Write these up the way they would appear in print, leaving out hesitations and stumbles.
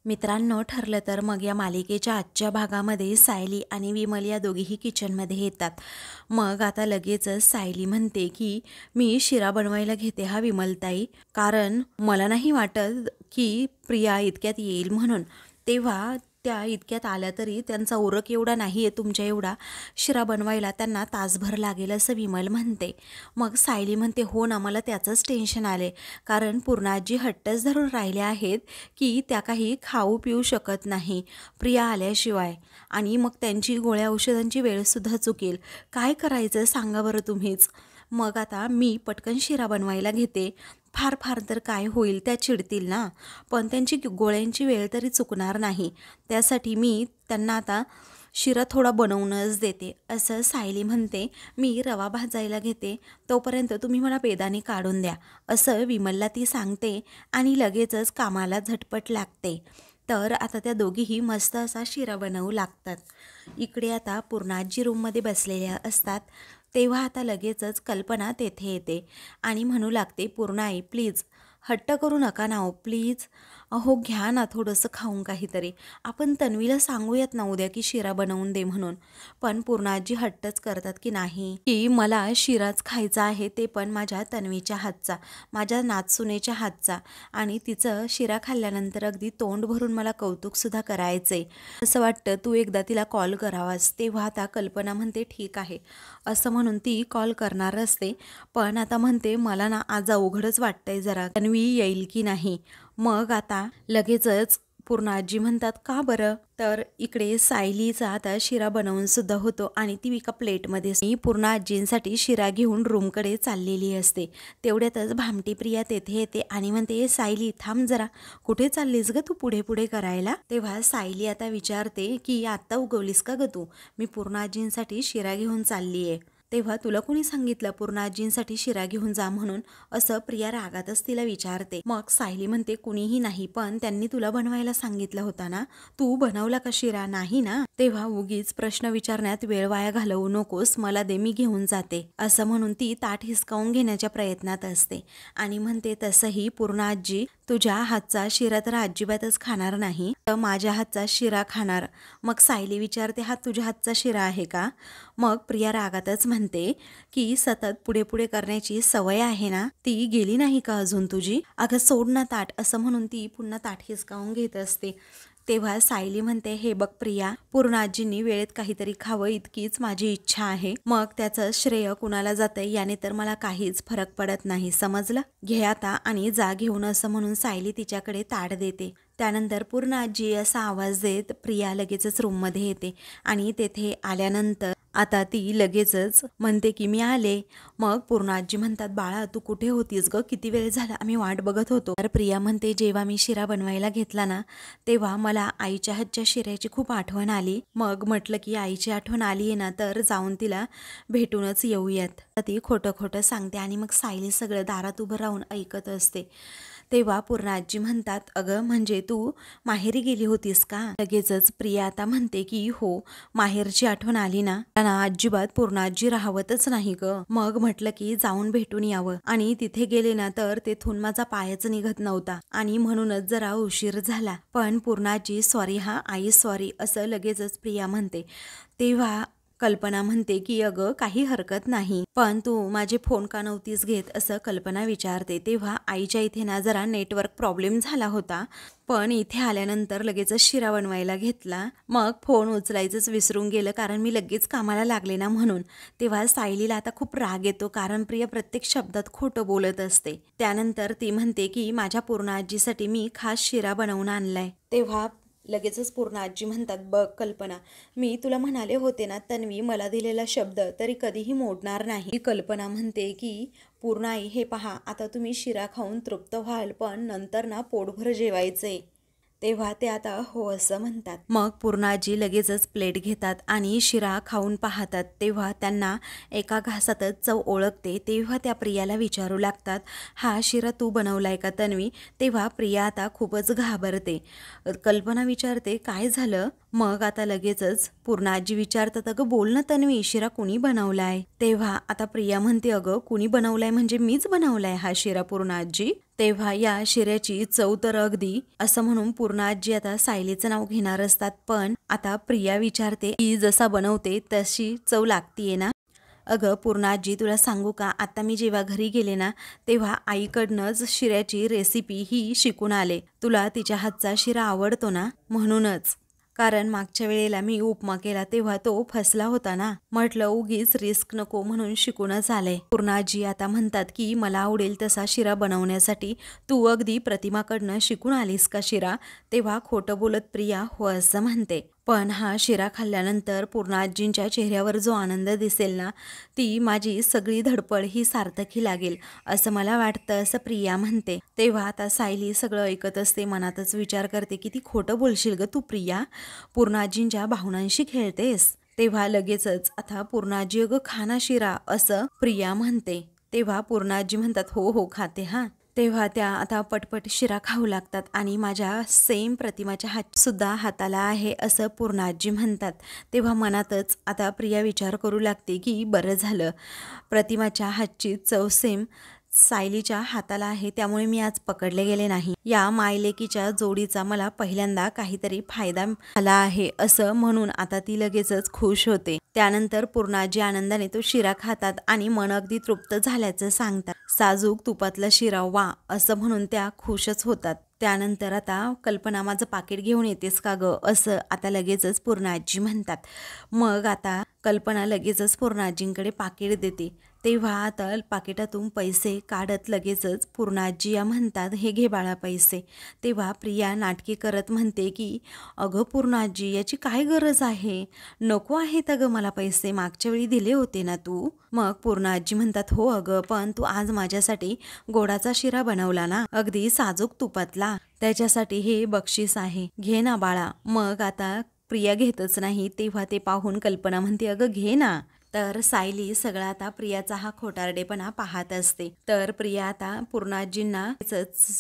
मित्रांनो, ठरलं तर मग या मालिकेच्या आजच्या भागामध्ये सायली आणि विमल या दोघीही किचनमध्ये येतात. मग आता लगेचच सायली म्हणते की मी शिरा बनवायला घेते हा विमलताई, कारण मला नाही वाटत की प्रिया इतक्यात येईल म्हणून. तेव्हा त्या इतक्यात आल्या तरी त्यांचा उरक एवढा नाही आहे तुमच्या एवढा. शिरा बनवायला त्यांना तासभर लागेल असं विमल म्हणते. मग सायली म्हणते हो ना, मला त्याचंच टेन्शन आले, कारण पूर्णाजी हट्टच धरून राहिले आहेत की त्या काही खाऊ पिऊ शकत नाही प्रिया आल्याशिवाय, आणि मग त्यांची गोळ्या औषधांची वेळसुद्धा चुकेल. काय करायचं सांगा बरं तुम्हीच. मग आता मी पटकन शिरा बनवायला घेते, फार फार तर काय होईल, त्या चिडतील ना, पण त्यांची गोळ्यांची वेळ तरी चुकणार नाही. त्यासाठी मी त्यांना आता शिरा थोडा बनवूनच देते असं सायली म्हणते. मी रवा भाजायला घेते, तोपर्यंत तुम्ही मला बेदाणे काढून द्या असं विमलला ती सांगते आणि लगेचच कामाला झटपट लागते. तर आता त्या दोघीही मस्त असा शिरा बनवू लागतात. इकडे आता पूर्णाजी रूममध्ये बसलेल्या असतात. तेव्हा आता लगेचच कल्पना तेथे येते आणि म्हणू लागते, पूर्णाई प्लीज हट्ट करू नका ना हो, प्लीज. अहो घ्या ना थोडंसं खाऊन काहीतरी. आपण तन्वीला सांगूयात ना उद्या की शिरा बनवून दे म्हणून. पण पूर्णाजी हट्टच करतात की नाही, की मला शिराच खायचा आहे, ते पण माझ्या तन्वीच्या हातचा, माझ्या नाचसुनेच्या हातचा, आणि तिचं शिरा खाल्ल्यानंतर अगदी तोंड भरून मला कौतुकसुद्धा करायचे. असं वाटतं तू एकदा तिला कॉल करावास. तेव्हा आता कल्पना म्हणते ठीक आहे असं म्हणून ती कॉल करणार असते. पण आता म्हणते मला ना आज अवघडच वाटतंय जरा, तन्वी येईल की नाही. मग आता लगेचच पूर्णाजी म्हणतात का बरं. तर इकडे सायलीचा आता शिरा बनवून सुद्धा होतो आणि ती एका प्लेटमध्ये मी पूर्णाजींसाठी शिरा घेऊन रूमकडे चाललेली असते. तेवढ्यातच भामटी प्रिया तेथे येते आणि म्हणते सायली थांब जरा, कुठे चाललीस ग तू पुढे पुढे करायला. तेव्हा सायली आता विचारते की आत्ता उगवलीस का ग तू, मी पूर्णाजींसाठी शिरा घेऊन चालली आहे. तेव्हा तुला कोणी सांगितलं पूर्णाजींसाठी शिरा घेऊन जा म्हणून, असं प्रिया रागातच तिला विचारते. मग सायली म्हणते कुणीही नाही, पण त्यांनी तुला बनवायला सांगितलं होता ना, तू बनवला का शिरा, नाही ना. तेव्हा उगीच प्रश्न विचारण्यात वेळ वाया घालवू नकोस, मला दे मी घेऊन जाते असं म्हणून ती ताट हिसकावून घेण्याच्या प्रयत्नात असते आणि म्हणते तसंही पूर्णाजी तुझ्या हातचा शिरा तर अजिबातच खाणार नाही, तर माझ्या हातचा शिरा खाणार. मग सायली विचारते हा तुझ्या हातचा शिरा आहे का. मग प्रिया रागातच म्हणते की सतत पुढे पुढे करण्याची सवय आहे ना, ती गेली नाही का अजून तुझी, अगं सोड ना ताट, असं म्हणून ती पुन्हा ताट हिसकावून घेत असते. तेव्हा सायली म्हणते हे बघ प्रिया, पूर्णाजींनी वेळेत काहीतरी खावं इतकीच माझी इच्छा आहे, मग त्याचं श्रेय कुणाला जातंय याने तर मला काहीच फरक पडत नाही, समजलं. घे आता आणि जा घेऊन असं म्हणून सायली तिच्याकडे ताट देते. त्यानंतर पूर्णाजी असा आवाज देत प्रिया लगेचच रूममध्ये येते आणि तेथे आल्यानंतर आता ती लगेचच म्हणते की मी आले. मग पूर्णाजी म्हणतात बाळा तू कुठे होतीस ग, किती वेळ झाला आम्ही वाट बघत होतो. तर प्रिया म्हणते जेव्हा मी शिरा बनवायला घेतला ना, तेव्हा मला आईच्या हातच्या शिऱ्याची खूप आठवण आली. मग म्हटलं की आईची आठवण आली आहे ना, तर जाऊन तिला भेटूनच येऊयात. ती खोटं खोटं सांगते आणि मग सायली सगळं दारात उभं राहून ऐकत असते. तेव्हा पूर्णाजी म्हणतात अगं म्हणजे तू माहेरी गेली होतीस का. लगेचच प्रिया आता म्हणते की हो, माहेरची आठवण आली ना, अजिबात पूर्णाजी राहवतच नाही ग. मग म्हटलं की जाऊन भेटून यावं, आणि तिथे गेले ना तर तेथून माझा पायच निघत नव्हता आणि म्हणूनच जरा उशीर झाला. पण पूर्णाजी सॉरी हा, आई सॉरी असं लगेचच प्रिया म्हणते. तेव्हा कल्पना म्हणते की अगं काही हरकत नाही, पण तू माझे फोन का नव्हतीस घेत असं कल्पना विचारते. तेव्हा आईच्या इथे ना जरा नेटवर्क प्रॉब्लेम झाला होता, पण इथे आल्यानंतर लगेचच शिरा बनवायला घेतला, मग फोन उचलायचंच विसरून गेलं कारण मी लगेच कामाला लागले ना म्हणून. तेव्हा सायलीला आता खूप राग येतो, कारण प्रिया प्रत्येक शब्दात खोटं बोलत असते. त्यानंतर ती म्हणते की माझ्या पूर्णाजीसाठी मी खास शिरा बनवून आणलाय. तेव्हा लगेचच पूर्णाजी म्हणतात बघ कल्पना, मी तुला म्हणाले होते ना तन्वी मला दिलेला शब्द तरी कधीही मोडणार नाही. कल्पना म्हणते की पूर्णाई हे पहा, आता तुम्ही शिरा खाऊन तृप्त व्हाल, पण नंतर ना पोटभर जेवायचे. तेव्हा ते आता हो असं म्हणतात. मग पूर्णाजी लगेचच प्लेट घेतात आणि शिरा खाऊन पाहतात. तेव्हा त्यांना एका घासातच चव ओळखते. तेव्हा त्या प्रियाला विचारू लागतात हा शिरा तू बनवलाय का तन्वी. तेव्हा प्रिया आता खूपच घाबरते. कल्पना विचारते काय झालं. मग आता लगेचच पूर्णाजी विचारतात अगं बोल ना तन्वी, शिरा कुणी बनवलाय. तेव्हा आता प्रिया म्हणते अगं कुणी बनवलाय म्हणजे मीच बनवलाय हा शिरा पूर्णाजी. तेव्हा या शिऱ्याची चव तर अगदी असं म्हणून पूर्ण आजी आता सायलीचं नाव घेणार असतात. पण आता प्रिया विचारते की जसा बनवते तशी चव लागतीये ना? अगं पूर्ण आजी, तुला सांगू का, आता मी जेव्हा घरी गेले ना तेव्हा आईकडनंच शिऱ्याची रेसिपी ही शिकून आले. तुला तिच्या हातचा शिरा आवडतो ना? म्हणूनच. कारण मागच्या वेळेला मी उपमा केला तेव्हा तो फसला होता ना. म्हटलं उगीच रिस्क नको म्हणून शिकूनच आले. पूर्ण आजी आता म्हणतात की मला आवडेल तसा शिरा बनवण्यासाठी तू अगदी प्रतिमाकडनं शिकून आलीस का शिरा? तेव्हा खोटं बोलत प्रिया हो असं म्हणते. पण हा शिरा खाल्ल्यानंतर पूर्ण आजींच्या चेहऱ्यावर जो आनंद दिसेल ना, ती माझी सगळी धडपड ही सार्थकी लागेल असं मला वाटतं, असं प्रिया म्हणते. तेव्हा आता सायली सगळं ऐकत असते. मनातच विचार करते किती खोटं बोलशील ग तू प्रिया, पूर्ण आजींच्या भावनांशी खेळतेस. तेव्हा लगेचच आता पूर्ण आजी अगं खाना शिरा असं प्रिया म्हणते. तेव्हा पूर्ण आजी म्हणतात हो हो खाते हा. तेव्हा त्या आता पटपट शिरा खाऊ लागतात आणि माझ्या सेम प्रतिमाच्या हात सुद्धा हाताला आहे असं पूर्ण आजी म्हणतात. तेव्हा मनातच आता प्रिया विचार करू लागते की बरं झालं प्रतिमाच्या हातची चव सेम सायलीच्या हाताला आहे, त्यामुळे मी आज पकडले गेले नाही. या मायलेकीच्या जोडीचा मला पहिल्यांदा काहीतरी फायदा झाला आहे असं म्हणून आता ती लगेचच खुश होते. त्यानंतर पूर्णाजी आनंदाने तो शिरा खातात आणि मन अगदी तृप्त झाल्याचं सांगतात. साजूक तुपातला शिरा वा असं म्हणून त्या खुशच होतात. त्यानंतर आता कल्पना माझं पाकिट घेऊन येतेस का ग असं आता लगेचच पूर्णाजी म्हणतात. मग आता कल्पना लगेचच पूर्णाजींकडे पाकिट देते. तेव्हा आता पाकिटातून पैसे काढत लगेचच पूर्णाजी या म्हणतात हे घे बाळा पैसे. तेव्हा प्रिया नाटकी करत म्हणते की अगं पूर्णाजी याची काय गरज आहे, नको आहेत अगं मला पैसे, मागच्या वेळी दिले होते ना तू. मग पूर्णाजी म्हणतात हो अगं पण तू आज माझ्यासाठी गोडाचा शिरा बनवला ना, अगदी साजूक तुपातला, त्याच्यासाठी हे बक्षीस आहे, घे ना बाळा. मग आता प्रिया घेतच नाही. तेव्हा ते पाहून कल्पना म्हणते अगं घे ना. तर सायली सगळा आता प्रियाचा हा खोटारडेपणा पाहत असते. तर प्रिया आता पूर्णाजींना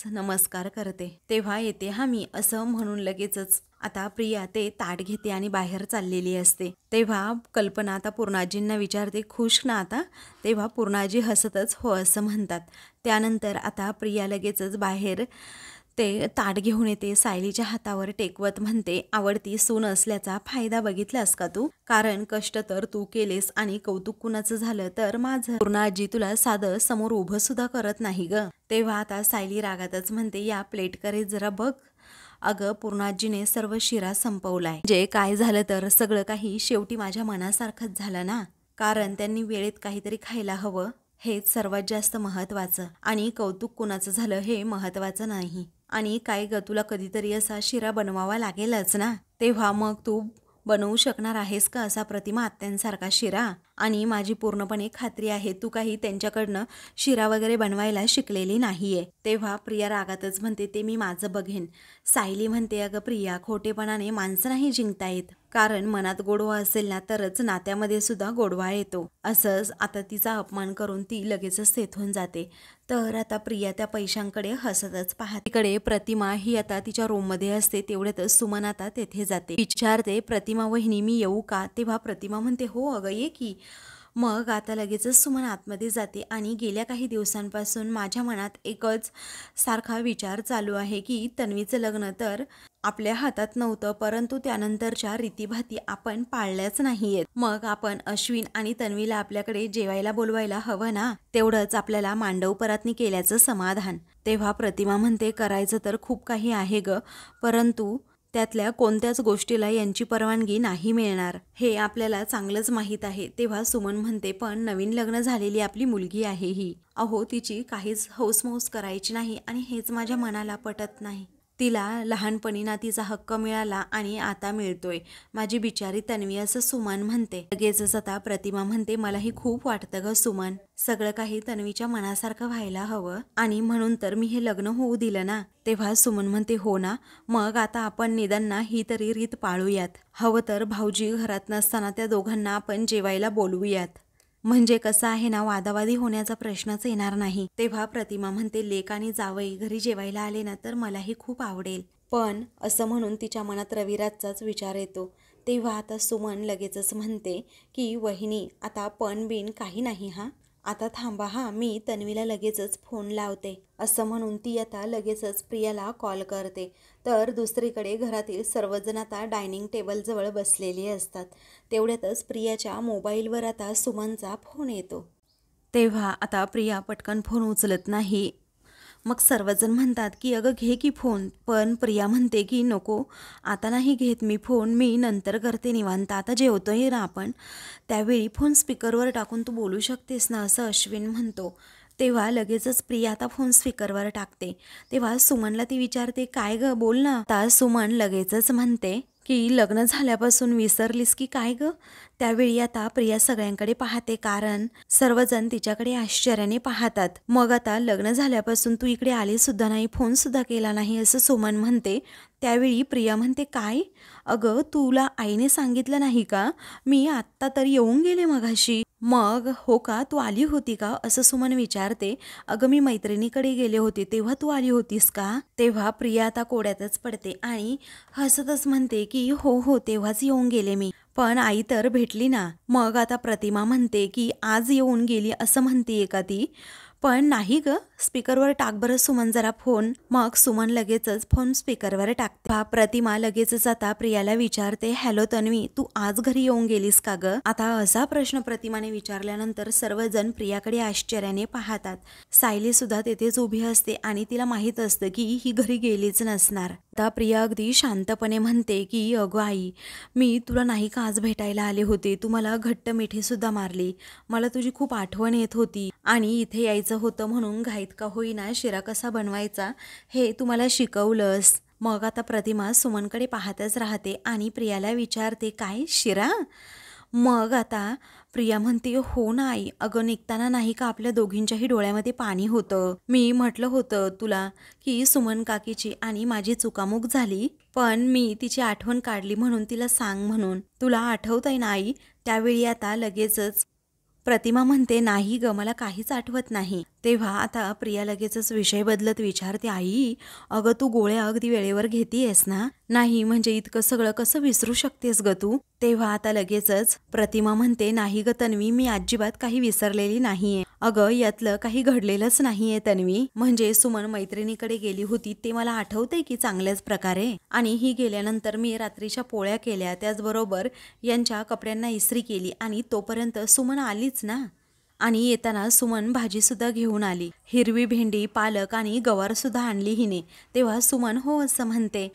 नमस्कार करते. तेव्हा येते हा मी असं म्हणून लगेचच आता प्रिया ते ताट घेते आणि बाहेर चाललेली असते. तेव्हा कल्पना आता पूर्णाजींना विचारते खुश ना आता? तेव्हा पूर्णाजी हसतच हो असं म्हणतात. त्यानंतर आता प्रिया लगेचच बाहेर ते ताट घेऊन येते. सायलीच्या हातावर टेकवत म्हणते आवडती सून असल्याचा फायदा बघितलास का तू? कारण कष्ट तर तू केलेस आणि कौतुक कुणाचं झालं तर माझं. पूर्णाजी तुला साधं समोर उभं सुद्धा करत नाही ग. तेव्हा आता सायली रागातच म्हणते या प्लेटकडे जरा बघ. अगं पूर्णाजीने सर्व शिरा संपवलाय. जे काय झालं तर सगळं काही शेवटी माझ्या मनासारखंच झालं ना. कारण त्यांनी वेळेत काहीतरी खायला हवं हेच सर्वात जास्त महत्वाचं, आणि कौतुक कुणाचं झालं हे महत्वाचं नाही. आणि काय ग तुला कधीतरी असा शिरा बनवावा लागेलच ना. तेव्हा मग तू बनवू शकणार आहेस का असा प्रतिमा आत्यांसारखा शिरा? आणि माझी पूर्णपणे खात्री आहे तू काही त्यांच्याकडनं शिरा वगैरे बनवायला शिकलेली नाहीये. तेव्हा प्रिया रागातच म्हणते ते मी माझं बघेन. सायली म्हणते अगं प्रिया खोटेपणाने माणसं नाही जिंकता येत, कारण मनात गोडवा असेल ना तरच नात्यामध्ये सुद्धा गोडवा येतो. असंच आता तिचा अपमान करून ती लगेचच तेथून जाते. तर आता प्रिया त्या पैशांकडे हसतच पाहते. तिकडे प्रतिमा ही आता तिच्या रूममध्ये असते. तेवढ्यातच सुमन आता तेथे जाते. विचारते प्रतिमा वहिनी मी येऊ का? तेव्हा प्रतिमा म्हणते हो अगं ये की. मग आता लगेचच सुमन आतमध्ये जाते आणि गेल्या काही दिवसांपासून माझ्या मनात एकच सारखा विचार चालू आहे की तन्वीचं लग्न तर आपल्या हातात नव्हतं, परंतु त्यानंतरच्या रीतीभाती आपण पाळल्याच नाहीयेत. मग आपण अश्विन आणि तन्वीला आपल्याकडे जेवायला बोलवायला हवं ना, तेवढंच आपल्याला मांडव परातनी केल्याचं समाधान. तेव्हा प्रतिमा म्हणते करायचं तर खूप काही आहे ग, परंतु त्यातल्या कोणत्याच गोष्टीला यांची परवानगी नाही मिळणार हे आपल्याला चांगलंच माहीत आहे. तेव्हा सुमन म्हणते पण नवीन लग्न झालेली आपली मुलगी आहे ही, अहो तिची काहीच हौसमौस करायची नाही आणि हेच माझ्या मनाला पटत नाही. तिला लहानपणी नातीचा हक्क मिळाला आणि आता मिळतोय माझी बिचारी तन्वी असं सुमन म्हणते. लगेचच आता प्रतिमा म्हणते मलाही खूप वाटतं ग सुमन, सगळं काही तन्वीच्या मनासारखं व्हायला हवं आणि म्हणून तर मी हे लग्न होऊ दिलं ना. तेव्हा सुमन म्हणते हो ना, मग आता आपण निदान ही तरी रीत पाळूयात. हवं तर भाऊजी घरात नसताना त्या दोघांना आपण जेवायला बोलवूयात, म्हणजे कसं आहे ना वादावादी होण्याचा प्रश्नच येणार नाही. तेव्हा प्रतिमा म्हणते लेक आणि जावई घरी जेवायला आले ना तर मलाही खूप आवडेल. पण असं म्हणून तिच्या मनात रविराजचाच विचार येतो. तेव्हा आता सुमन लगेचच म्हणते की वहिनी आता पण बिन काही नाही हा, आता थांबा हा, मी तन्वीला लगेचच फोन लावते, असं म्हणून ती आता लगेचच प्रियाला कॉल करते. तर दुसरीकडे घरातील सर्वजण आता डायनिंग टेबलजवळ बसलेली असतात. तेवढ्यातच प्रियाच्या मोबाईलवर आता सुमनचा फोन येतो. तेव्हा आता प्रिया पटकन फोन उचलत नाही. मग सर्वजण म्हणतात की अगं घे की फोन, पण प्रिया म्हणते की नको, आता नाही घेत मी फोन, मी नंतर करते निवांत, आता जेवतोय ना आपण, त्यावेळी फोन स्पीकरवर टाकून तू बोलू शकतेस ना, असं अश्विन म्हणतो. तेव्हा लगेचच प्रिया आता फोन स्पीकरवर टाकते. तेव्हा सुमनला ती विचारते काय ग बोल ना. आता सुमन लगेचच म्हणते की लग्न झाल्यापासून विसरलीस की काय ग. त्यावेळी आता प्रिया सगळ्यांकडे पाहते, कारण सर्वजण तिच्याकडे आश्चर्याने पाहतात. मग आता लग्न झाल्यापासून तू इकडे आली सुद्धा नाही, फोन सुद्धा केला नाही, असं सुमन म्हणते. त्यावेळी प्रिया म्हणते काय अगं, तुला आईने सांगितलं नाही का, मी आत्ता तर येऊन गेले मगाशी. मग हो का, तू आली होती का, असं सुमन विचारते. अगं मी मैत्रिणीकडे गेले होते तेव्हा तू आली होतीस का. तेव्हा प्रिया आता कोड्यातच पडते आणि हसतच म्हणते की हो हो तेव्हाच येऊन गेले मी, पण आई तर भेटली ना. मग आता प्रतिमा म्हणते की आज येऊन गेली असं म्हणतीये का ती, पण नाही ग, स्पीकरवर टाक बरं सुमन जरा फोन. मग सुमन लगेचच फोन स्पीकरवर टाकते. प्रतिमा लगेचच आता प्रियाला विचारते, हॅलो तन्वी, तू आज घरी येऊन गेलीस का ग. आता असा प्रश्न प्रतिमाने विचारल्यानंतर सर्वजण प्रियाकडे आश्चर्याने पाहतात. सायली सुद्धा तेथेच उभी असते आणि तिला माहित असतं की ही घरी गेलीच नसणार. आता प्रिया अगदी शांतपणे म्हणते की अगं आई, मी तुला नाही का आज भेटायला आले होते, तू मला घट्ट मिठी सुद्धा मारली, मला तुझी खूप आठवण येत होती आणि इथे यायचं होतं म्हणून घाईत का होईना शिरा कसा बनवायचा हे तुम्हाला शिकवलंस. मग आता प्रतिमा सुमनकडे पाहतच राहते आणि प्रियाला विचारते काय शिरा. मग आता प्रिया म्हणते हो ना आई, अगं निघताना नाही का आपल्या दोघींच्याही डोळ्यामध्ये पाणी होतं, मी म्हटलं होतं तुला की सुमन काकीची आणि माझी चुकामुक झाली, पण मी तिची आठवण काढली म्हणून तिला सांग म्हणून, तुला आठवतंय ना आई. त्यावेळी आता लगेचच प्रतिमा म्हणते नाही ग, मला काहीच आठवत नाही. तेव्हा आता प्रिया लगेचच विषय बदलत विचारते, आई अगं तू गोळ्या अगदी वेळेवर घेतीयस ना. नाही म्हणजे इतकं सगळं कसं विसरू शकतेस ग तू. तेव्हा आता लगेचच प्रतिमा म्हणते नाही ग तन्वी, मी अजिबात काही विसरलेली नाहीये, अगं यातलं काही घडलेलंच नाहीये तन्वी, म्हणजे सुमन मैत्रिणीकडे गेली होती ते मला आठवतंय की चांगल्याच प्रकारे, आणि ही गेल्यानंतर मी रात्रीच्या पोळ्या केल्या, त्याचबरोबर यांच्या कपड्यांना इस्त्री केली आणि तोपर्यंत सुमन आलीच ना. आणि येताना सुमन भाजी सुद्धा घेऊन आली, हिरवी भेंडी, पालक आणि गवार सुद्धा आणली हिने. तेव्हा सुमन हो असं म्हणते.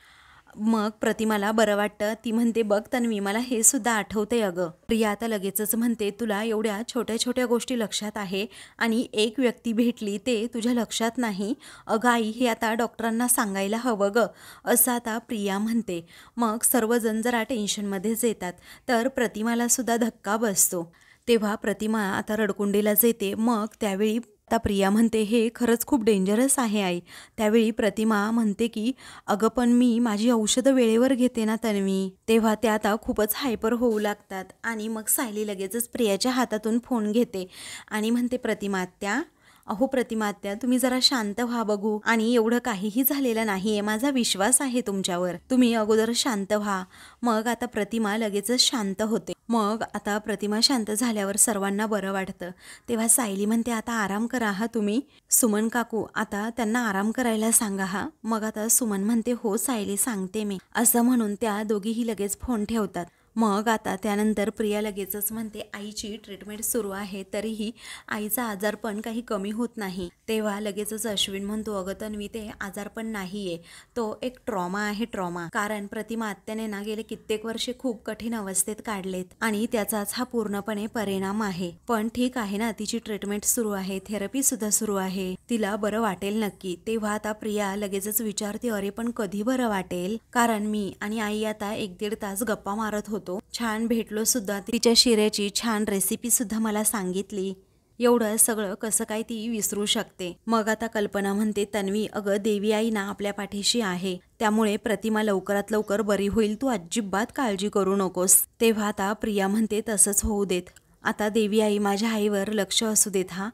मग प्रतिमाला बरं वाटतं, ती म्हणते बघ तन्वी, मला हे सुद्धा आठवतंय अगं. प्रिया आता लगेचच म्हणते तुला एवढ्या छोट्या छोट्या गोष्टी लक्षात आहे आणि एक व्यक्ती भेटली ते तुझ्या लक्षात नाही. अगं आई, हे आता डॉक्टरांना सांगायला हवं ग, असं आता प्रिया म्हणते. मग सर्वजण जरा टेन्शनमध्येच येतात. तर प्रतिमाला सुद्धा धक्का बसतो. तेव्हा प्रतिमा आता रडकुंडीलाच येते. मग त्यावेळी आता प्रिया म्हणते हे खरंच खूप डेंजरस आहे आई. त्यावेळी प्रतिमा म्हणते की अगं पण मी माझी औषधं वेळेवर घेते ना तन्वी. तेव्हा त्या आता खूपच हायपर होऊ लागतात आणि मग सायली लगेचच प्रियाच्या हातातून फोन घेते आणि म्हणते प्रतिमा आत्या, अहो प्रतिमा आत्या, तुम्ही जरा शांत व्हा बघू, आणि एवढं काहीही झालेलं नाहीये, माझा विश्वास आहे तुमच्यावर, तुम्ही अगोदर शांत व्हा. मग आता प्रतिमा लगेचच शांत होते. मग आता प्रतिमा शांत झाल्यावर सर्वांना बरं वाटतं. तेव्हा सायली म्हणते आता आराम करा हा तुम्ही, सुमन काकू आता त्यांना आराम करायला सांगा हा. मग आता सुमन म्हणते हो सायली सांगते मी, असं म्हणून त्या दोघीही लगेच फोन ठेवतात. मग आता त्यानंतर प्रिया लगेचच म्हणते आईची ट्रीटमेंट सुरू आहे, तरीही आईचा आजारपण काही कमी होत नाही. तेव्हा लगेचच अश्विन म्हणतो अगं तन्वी, ते आजारपण नाहीये, तो एक ट्रॉमा आहे, ट्रॉमा. कारण प्रतिमा आत्याने ना गेले कित्येक वर्षे खूप कठीण अवस्थेत काढलेत आणि त्याचाच हा पूर्णपणे परिणाम आहे. पण ठीक आहे ना, तिची ट्रीटमेंट सुरू आहे, थेरपी सुद्धा सुरू आहे, तिला बरं वाटेल नक्की. तेव्हा आता प्रिया लगेचच विचारते अरे पण कधी बरं वाटेल, कारण मी आणि आई आता 1-1.5 तास गप्पा मारत होतो, छान भेटलो सुद्धा, तिच्या शिऱ्याची छान रेसिपी सुद्धा मला सांगितली, एवढं सगळं कसं काय ती विसरू शकते. मग आता कल्पना म्हणते तन्वी अगं देवी आई ना आपल्या पाठीशी आहे, त्यामुळे प्रतिमा लवकरात लवकर बरी होईल, तू अजिबात काळजी करू नकोस. तेव्हा आता प्रिया म्हणते तसंच होऊ देत, आता देवी आई माझ्या आईवर लक्ष असू देत हा,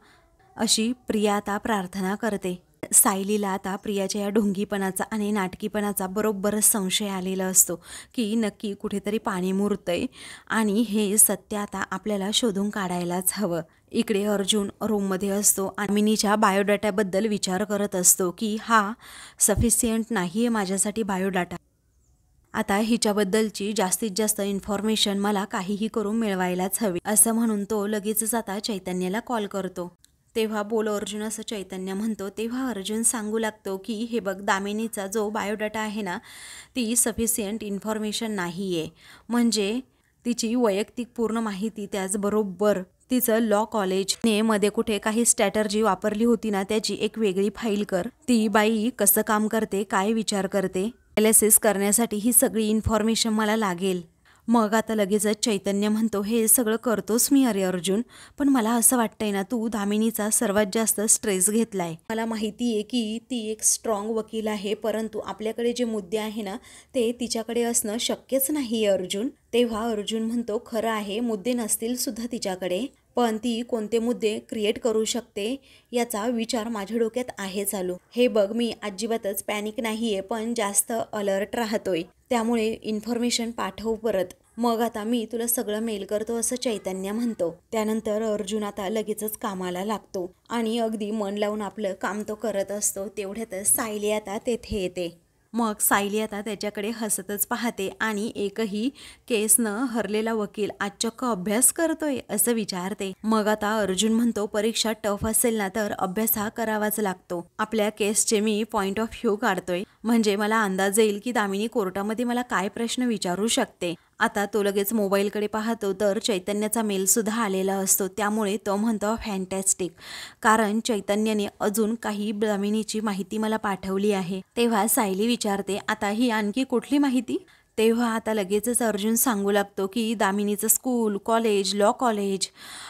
अशी प्रिया आता प्रार्थना करते. सायलीला आता प्रियाच्या या ढोंगीपणाचा आणि नाटकीपणाचा बरोबरच संशय आलेला असतो की नक्की कुठेतरी पाणी मुरतंय आणि हे सत्य आता आपल्याला शोधून काढायलाच हवं. इकडे अर्जुन रूममध्ये असतो आणि मिनीच्या बायोडाटाबद्दल विचार करत असतो की हा सफिशियंट नाही आहे माझ्यासाठी बायोडाटा. आता हिच्याबद्दलची जास्तीत जास्त इन्फॉर्मेशन मला काहीही करून मिळवायलाच हवी असं म्हणून तो लगेचच आता चैतन्याला कॉल करतो. तेव्हा बोल अर्जुन असं चैतन्य म्हणतो. तेव्हा अर्जुन सांगू लागतो की हे बघ, दामिनीचा जो बायोडाटा आहे ना, ती सफिशियंट इन्फॉर्मेशन नाही आहे. म्हणजे तिची वैयक्तिक पूर्ण माहिती, त्याचबरोबर तिचं लॉ कॉलेजने मध्ये कुठे काही स्ट्रॅटर्जी वापरली होती ना, त्याची एक वेगळी फाईल कर. ती बाई कसं काम करते, काय विचार करते, एनालिसिस करण्यासाठी ही सगळी इन्फॉर्मेशन मला लागेल. मग आता लगेचच चैतन्य म्हणतो, हे सगळं करतोस मी अरे अर्जुन, पण मला असं वाटतंय ना, तू दामिनीचा सर्वात जास्त स्ट्रेस घेतलाय. मला माहिती आहे की ती एक स्ट्रॉंग वकील आहे, परंतु आपल्याकडे जे मुद्दे आहे ना, ते तिच्याकडे असणं शक्यच नाही अर्जुन. तेव्हा अर्जुन म्हणतो, खरं आहे, मुद्दे नसतील सुद्धा तिच्याकडे, पण ती कोणते मुद्दे क्रिएट करू शकते याचा विचार माझ्या डोक्यात आहे चालू. हे बघ, मी अजिबातच पॅनिक नाही आहे, पण जास्त अलर्ट राहतोय. त्यामुळे इन्फॉर्मेशन पाठव परत. मग आता मी तुला सगळं मेल करतो असं चैतन्य म्हणतो. त्यानंतर अर्जुन आता लगेचच कामाला लागतो आणि अगदी मन लावून आपलं काम तो करत असतो. तेवढ्यातच सायली आता तेथे येते. मग सायली आता त्याच्याकडे हसतच पाहते आणि एकही केस न हरलेला वकील आज चक्क अभ्यास करतोय असं विचारते. मग आता अर्जुन म्हणतो, परीक्षा टफ असेल ना तर अभ्यास हा करावाच लागतो. आपल्या केसचे मी पॉइंट ऑफ व्ह्यू काढतोय, म्हणजे मला अंदाज येईल की दामिनी कोर्टामध्ये मला काय प्रश्न विचारू शकते. आता तो लगेच मोबाईलकडे पाहतो तर चैतन्याचा मेलसुद्धा आलेला असतो. त्यामुळे तो म्हणतो, फॅन्टॅस्टिक, कारण चैतन्याने अजून काही दामिनीची माहिती मला पाठवली आहे. तेव्हा सायली विचारते, आता ही आणखी कुठली माहिती? तेव्हा आता लगेचच अर्जुन सांगू लागतो की दामिनीचं स्कूल, कॉलेज, लॉ कॉलेज,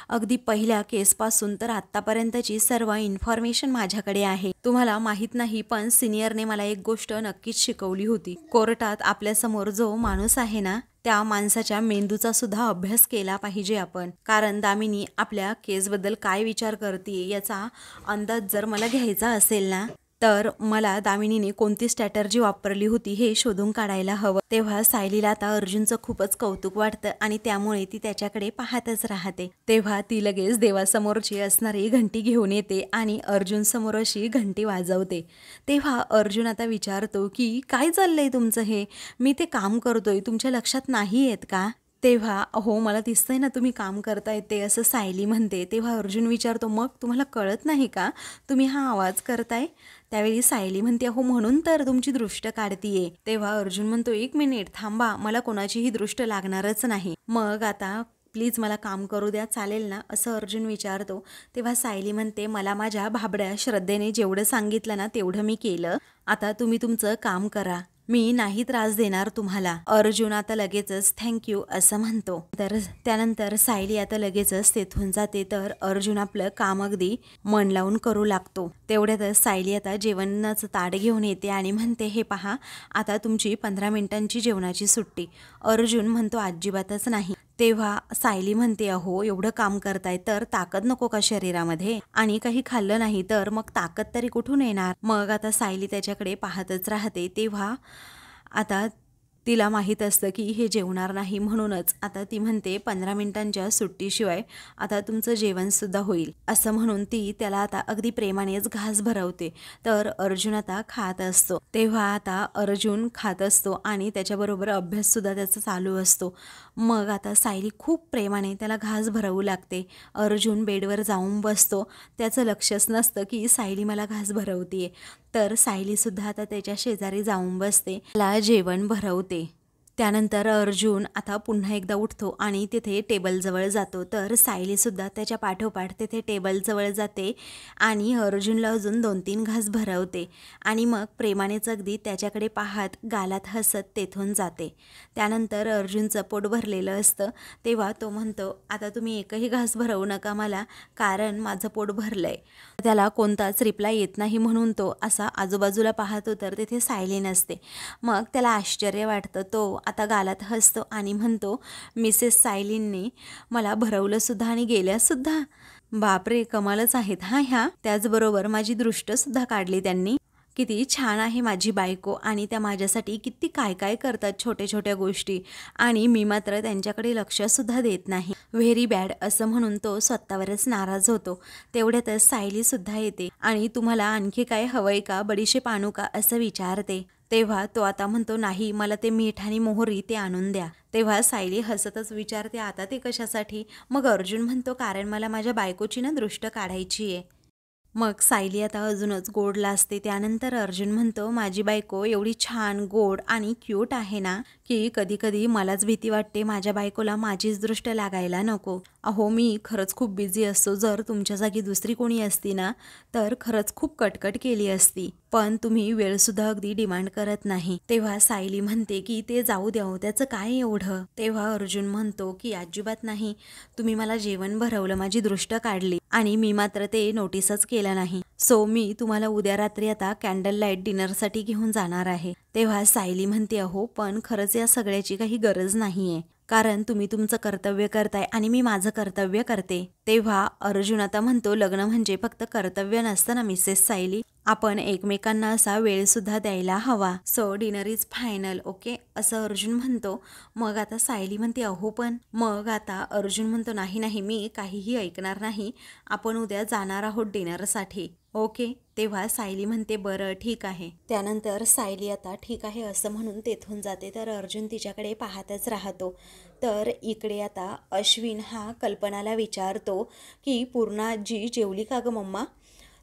अगदी पहिल्या केसपासून तर आत्तापर्यंतची सर्व इन्फॉर्मेशन माझ्याकडे आहे. तुम्हाला माहीत नाही, पण सिनियरने मला एक गोष्ट नक्कीच शिकवली होती. कोर्टात आपल्यासमोर जो माणूस आहे ना, त्या माणसाच्या मेंदूचा सुद्धा अभ्यास केला पाहिजे आपण, कारण दामिनी आपल्या केसबद्दल काय विचार करते याचा अंदाज जर मला घ्यायचा असेल ना, तर मला दामिनीने कोणती स्ट्रॅटर्जी वापरली होती हे शोधून काढायला हवं. तेव्हा सायलीला आता अर्जुनचं खूपच कौतुक वाटतं आणि त्यामुळे ती त्याच्याकडे पाहतच राहते. तेव्हा ती लगेच देवासमोरची असणारी घंटी घेऊन येते आणि अर्जुन समोर अशी घंटी वाजवते. तेव्हा अर्जुन आता विचारतो की काय चाललंय तुमचं हे, मी ते काम करतोय, तुमच्या लक्षात नाही येत का? तेव्हा हो, मला दिसतंय ना तुम्ही काम करताय ते, असं सायली म्हणते. तेव्हा अर्जुन विचारतो, मग तुम्हाला कळत नाही का तुम्ही हा आवाज करताय? त्यावेळी सायली म्हणते, हो म्हणून तर तुमची दृष्ट काढतीये. तेव्हा अर्जुन म्हणतो, एक मिनिट थांबा, मला कोणाचीही दृष्ट लागणारच नाही. मग आता प्लीज मला काम करू द्या, चालेल ना, असं अर्जुन विचारतो. तेव्हा सायली म्हणते, मला माझ्या भाबड्या श्रद्धेने जेवढं सांगितलं ना तेवढं मी केलं, आता तुम्ही तुमचं काम करा, मी नाही त्रास देणार तुम्हाला. अर्जुन आता लगेचच थँक्यू असं म्हणतो. तर त्यानंतर सायली आता लगेचच तेथून जाते. तर अर्जुन आपलं काम अगदी मन लावून करू लागतो. तेवढ्यातच सायली आता जेवणाचं ताट घेऊन येते आणि म्हणते, हे पहा, आता तुमची 15 मिनिटांची जेवणाची सुट्टी. अर्जुन म्हणतो, अजिबातच नाही. तेव्हा सायली म्हणते, अहो एवढं काम करताय तर ताकद नको का शरीरामध्ये, आणि काही खाल्लं नाही तर मग ताकद तरी कुठून येणार? मग आता सायली त्याच्याकडे पाहतच राहते. तेव्हा आता तिला माहीत असतं की हे जेवणार नाही, म्हणूनच आता ती म्हणते 15 मिनिटांच्या सुट्टीशिवाय आता तुमचं जेवणसुद्धा होईल, असं म्हणून ती त्याला आता अगदी प्रेमानेच घास भरवते. तर अर्जुन आता खात असतो. तेव्हा आता अर्जुन खात असतो आणि त्याच्याबरोबर अभ्याससुद्धा त्याचा चालू असतो. मग आता सायली खूप प्रेमाने त्याला घास भरवू लागते. अर्जुन बेडवर जाऊन बसतो. त्याचं लक्षच नसतं की सायली मला घास भरवतीये. तर सायलीसुद्धा आता त्याच्या शेजारी जाऊन बसते, त्याला जेवण भरवते. त्यानंतर अर्जुन आता पुन्हा एकदा उठतो आणि तिथे टेबलजवळ जातो. तर सायलीसुद्धा त्याच्या पाठोपाठ तिथे टेबलजवळ जाते आणि अर्जुनला अजून 2-3 घास भरवते आणि मग प्रेमानेच अगदी त्याच्याकडे पाहत गालात हसत तेथून जाते. त्यानंतर अर्जुनचं पोट भरलेलं असतं. तेव्हा तो म्हणतो, आता तुम्ही एकही घास भरवू नका मला, कारण माझं पोट भरलंय. त्याला कोणताच रिप्लाय येत नाही, म्हणून तो असा आजूबाजूला पाहतो तर तिथे सायली नसते. मग त्याला आश्चर्य वाटतं. तो आता गालात हसतो आणि म्हणतो, मिसेस सायलींनी मला भरवलंसुद्धा आणि गेल्यासुद्धा, बापरे, कमालच आहेत हा ह्या. त्याचबरोबर माझी दृष्ट सुद्धा काढली त्यांनी. किती छान आहे माझी बायको आणि त्या माझ्यासाठी किती काय काय करतात छोट्या छोट्या गोष्टी, आणि मी मात्र त्यांच्याकडे लक्षसुद्धा देत नाही. व्हेरी बॅड असं म्हणून तो स्वतःवरच नाराज होतो. तेवढ्यातच सायलीसुद्धा येते आणि तुम्हाला आणखी काय हवंय का, बडीशेप आणू का असं विचारते. तेव्हा तो आता म्हणतो नाही, मला ते मीठ आणि मोहरी ते आणून द्या. तेव्हा सायली हसतच विचारते आता ते कशासाठी. मग अर्जुन म्हणतो कारण मला माझ्या बायकोची ना दृष्ट काढायची आहे. मग सायली आता अजूनच गोड लाजते. त्यानंतर अर्जुन म्हणतो माझी बायको एवढी छान गोड आणि क्यूट आहे ना, की कधी कधी मलाच भीती वाटते माझ्या बायकोला माझीच दृष्ट लागायला नको. अहो मी खरंच खूप बिझी असतो. जर तुमच्या जागी दुसरी कोणी असती ना तर खरंच खूप कटकट केली असती, पण तुम्ही वेळसुद्धा अगदी डिमांड करत नाही. तेव्हा सायली म्हणते की ते जाऊ द्या, त्याचं काय एवढं. तेव्हा अर्जुन म्हणतो की अजिबात नाही, तुम्ही मला जेवण भरवलं, माझी दृष्ट काढली आणि मी मात्र ते नोटीसच केलं नाही. सो मी तुम्हाला उद्या रात्री आता कॅन्डल लाईट डिनरसाठी घेऊन जाणार आहे. तेव्हा सायली म्हणते अहो पण खरंच या सगळ्याची काही गरज नाहीये, कारण तुम्ही तुमचं कर्तव्य करताय आणि मी माझं कर्तव्य करते. तेव्हा अर्जुन आता म्हणतो लग्न म्हणजे फक्त कर्तव्य नसतं ना मिसेस सायली, आपण एकमेकांना असा वेळ सुद्धा द्यायला हवा. So dinner is final, okay असं अर्जुन म्हणतो. मग आता सायली म्हणते अहो पण. मग आता अर्जुन म्हणतो नाही नाही, मी काहीही ऐकणार नाही, आपण उद्या जाणार आहोत डिनरसाठी, ओके. तेव्हा सायली म्हणते बरं ठीक आहे. त्यानंतर सायली आता ठीक आहे असं म्हणून तेथून जाते, तर अर्जुन तिच्याकडे पाहतच राहतो. तर इकडे आता अश्विन हा कल्पनाला विचारतो की पूर्णा आजी जेवली का गं मम्मा.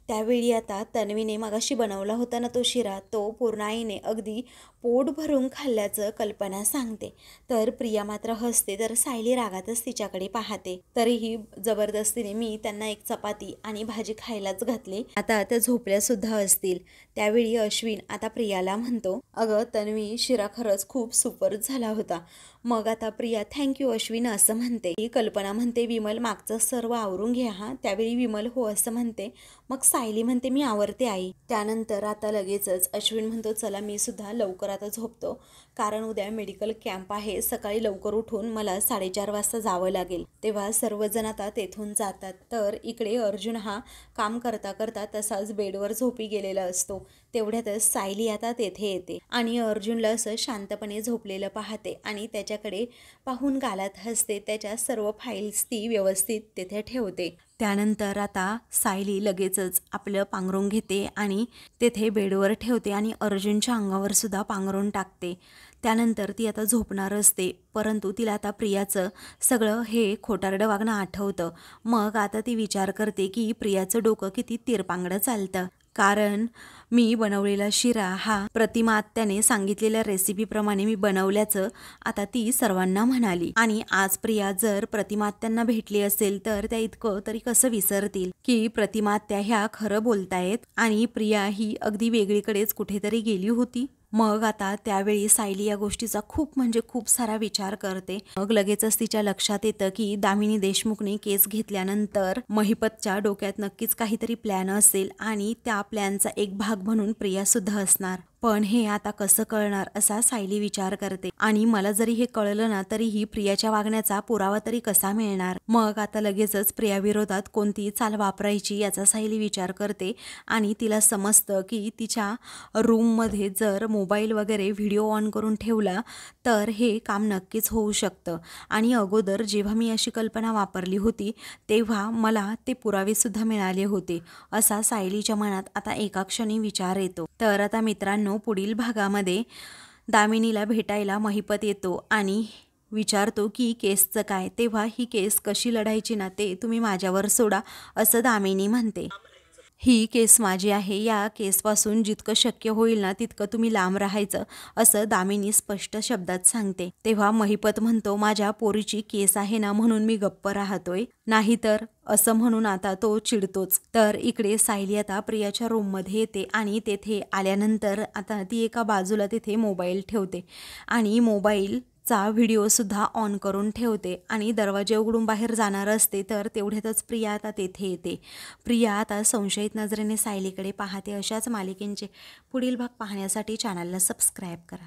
त्यावेळी आता तन्वीने मगाशी बनवला होता ना तो शिरा, तो पूर्णाईने अगदी पोट भरून खाल्ल्याचं कल्पना सांगते. तर प्रिया मात्र हसते, तर सायली रागातच तिच्याकडे पाहते. तरीही जबरदस्तीने मी त्यांना एक चपाती आणि भाजी खायलाच घातली, आता त्या झोपल्या सुद्धा असतील. त्यावेळी अश्विन आता प्रियाला म्हणतो अगं तन्वी, शिरा खरंच खूप सुपर झाला होता. मग आता प्रिया थँक्यू अश्विन असं म्हणते. ही कल्पना म्हणते विमल मागचं सर्व आवरून घ्या हा. त्यावेळी विमल हो असं म्हणते. मग सायली म्हणते मी आवरते आई. त्यानंतर आता लगेचच अश्विन म्हणतो चला मी सुद्धा लवकर आता झोपतो, कारण उद्या मेडिकल कॅम्प आहे, सकाळी लवकर उठून मला 4:30 वाजता जावं लागेल. तेव्हा सर्वजण आता तेथून जातात. तर इकडे अर्जुन हा काम करता करता तसाच बेडवर झोपी गेलेला असतो. तेवढ्यातच सायली आता तेथे येते आणि अर्जुनला असं शांतपणे झोपलेलं पाहते आणि त्याच्याकडे पाहून गालात हसते. त्याच्या सर्व फाईल्स ती व्यवस्थित तेथे ठेवते. त्यानंतर आता सायली लगेचच आपलं पांघरून घेते आणि तेथे बेडवर ठेवते आणि अर्जुनच्या अंगावर सुद्धा पांघरून टाकते. त्यानंतर ती आता झोपणार असते, परंतु तिला आता प्रियाचं सगळं हे खोटारडं वागणं आठवतं. मग आता ती विचार करते की प्रियाचं डोकं किती तिरपांगडं चालतं, कारण मी बनवलेला शिरा हा प्रतिमा आत्याने सांगितलेल्या रेसिपीप्रमाणे मी बनवल्याचं आता ती सर्वांना म्हणाली. आणि आज प्रिया जर प्रतिमा आत्यांना भेटली असेल तर त्या इतकं तरी कसं विसरतील की प्रतिमा आत्या ह्या खरं बोलतायत आणि प्रिया ही अगदी वेगळीकडेच कुठेतरी गेली होती. मग आता त्यावेळी सायली या गोष्टीचा खूप म्हणजे खूप सारा विचार करते. मग लगेचच तिच्या लक्षात येतं की दामिनी देशमुखने केस घेतल्यानंतर महिपतच्या डोक्यात नक्कीच काहीतरी प्लॅन असेल आणि त्या प्लॅनचा एक भाग म्हणून प्रिया सुद्धा असणार. पण हे आता कसं कळणार असा सायली विचार करते. आणि मला जरी हे कळलं ना तरीही प्रियाच्या वागण्याचा पुरावा तरी कसा मिळणार. मग आता लगेचच प्रियाविरोधात कोणती चाल वापरायची याचा सायली विचार करते आणि तिला समजतं की तिच्या रूममध्ये जर मोबाईल वगैरे व्हिडिओ ऑन करून ठेवला तर हे काम नक्कीच होऊ शकतं. आणि अगोदर जेव्हा मी अशी कल्पना वापरली होती तेव्हा मला ते पुरावेसुद्धा मिळाले होते असा सायलीच्या मनात आता एका क्षणी विचार येतो. तर आता मित्रांनो पुढील भागामध्ये दामिनीला भेटायला महिपत येतो आणि विचारतो की केसचं काय. तेव्हा ही केस कशी लढायची ना ते तुम्ही माझ्यावर सोडा असं दामिनी म्हणते. ही केस माझी आहे, या केसपासून जितकं शक्य होईल ना तितकं तुम्ही लांब राहायचं असं दामिनी स्पष्ट शब्दात सांगते. तेव्हा महिपत म्हणतो माझ्या पोरीची केस आहे ना म्हणून मी गप्प राहतोय, नाहीतर असं म्हणून आता तो चिडतोच. तर इकडे सायली आता प्रियाच्या रूममध्ये येते आणि तेथे आल्यानंतर आता ती एका बाजूला तिथे मोबाईल ठेवते आणि मोबाईल चा व्हिडिओ सुद्धा ऑन करून ठेवते आणि दरवाजे उघडून बाहेर जाणार असते. तर तेवढ्यातच प्रिया आता तेथे येते. प्रिया आता संशयित नजरेने सायलीकडे पाहते. अशाच मालिकेंचे पुढील भाग पाहण्यासाठी चॅनलला सबस्क्राईब करा.